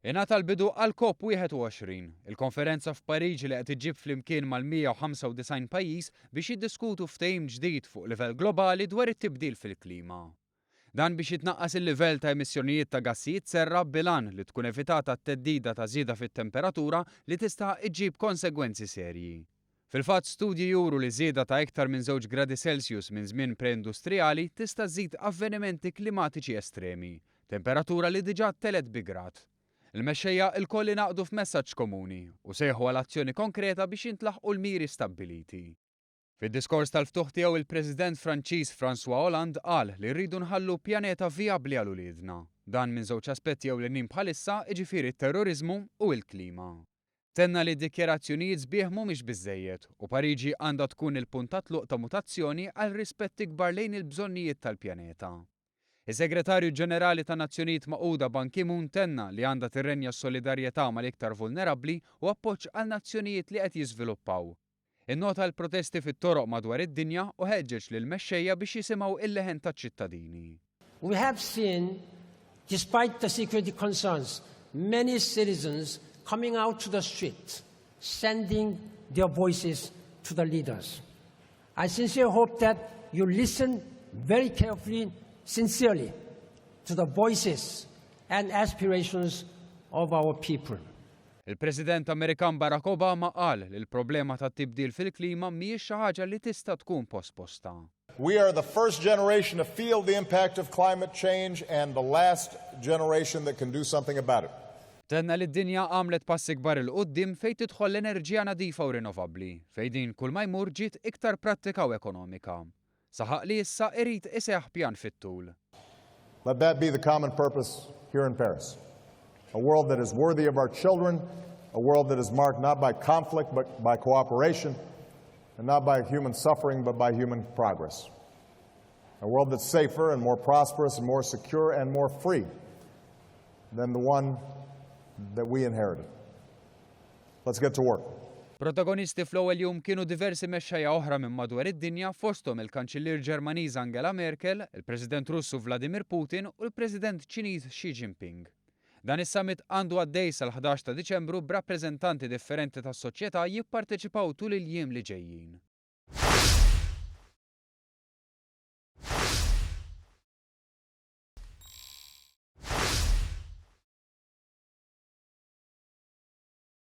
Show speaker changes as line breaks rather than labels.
Ingħata l-bidu għal COP21, il-konferenza f'Pariġi li qed iġġib flimkien mal-195 pajjiż biex jiddiskutu ftehim ġdid fuq livell globali dwar it-tibdil fil-klima. Dan biex jitnaqqas il-livell ta' emissjonijiet ta' gassijiet serra bil-għan li tkun evitata t-teddida ta' żieda fit-temperatura li tista' iġġib konsegwenzi serji. Fil-fatt studji juru li żieda ta' iktar minn 2 gradi Celsius minn żmien preindustrijali tista' żżid avvenimenti klimatiċi estremi, temperatura li diġà telet bi grad. Il-mexxejja lkoll ingħaqdu f'messaġġ komuni u sejħu għal azzjoni konkreta biex jintlaħqu l-miri stabbiliti. Fid-diskors tal-ftuħ tiegħu il-President Franċiż François Hollande qal li rridu nħallu pjaneta vijabbli għal uliedna. Dan minn żewġ aspetti ewlenin bħalissa, jiġifieri t-terrorizmu u l-klima. Tenna li d-dikjarazzjonijiet sbieħ mhumiex biżżejjed u Pariġi għandha tkun il-punt ta' tluq ta' mutazzjoni għal rispett ikbar lejn il-bżonnijiet tal-pjaneta. Is-Segretarju Ġenerali tan-Nazzjonijiet Magħquda Ban Ki-moon tenna li għandha tirrenja s-solidarjetà mal-iktar vulnerabbli u appoġġ għal nazzjonijiet li qed jiżviluppaw. Innota l-protesti fit-toroq madwar id-dinja u ħeġġeġ lil mexxejja biex jisimgħu il-leħen taċ-ċittadini.
We have seen, despite the security concerns, many citizens coming out to the street, sending their voices to the leaders. I sincerely hope that you listen very carefully, sincerely, to the voices and aspirations of our people.
Il-President Amerikan Barack Obama qal li l-problema tat-tibdil fil-klima mhijiex xi ħaġa li tista' tkun posposta.
We are the first generation to feel the impact of climate change and the last generation that can do something about it.
Tenna li d-dinja għamlet passi kbar il-qudiem fejn tidħol l-enerġija nadifa u rinnovabbli, fejn din kull ma jmur ġiet iktar prattika u ekonomika. Saħaq li issa irid iseħħ pjan fit-tul.
Let that be the common purpose here in Paris. A world that is worthy of our children, a world that is marked not by conflict but by cooperation, and not by human suffering but by human progress. A world that's safer and more prosperous and more secure and more free than the one that we inherited. Let's get to work.
Protagonisti fl-ewwel jum kienu diversi mexxejja oħra minn madwar id-dinja fosthom il-Kanċillier Ġermaniża Angela Merkel, il-President Russu Vladimir Putin u l-President Ċiniż Xi Jinping. Dan is-summit għandu għaddej sal-11 ta' Diċembru b'rappreżentanti differenti tas-soċjetà jipparteċipaw tul il-jiem li ġejjin.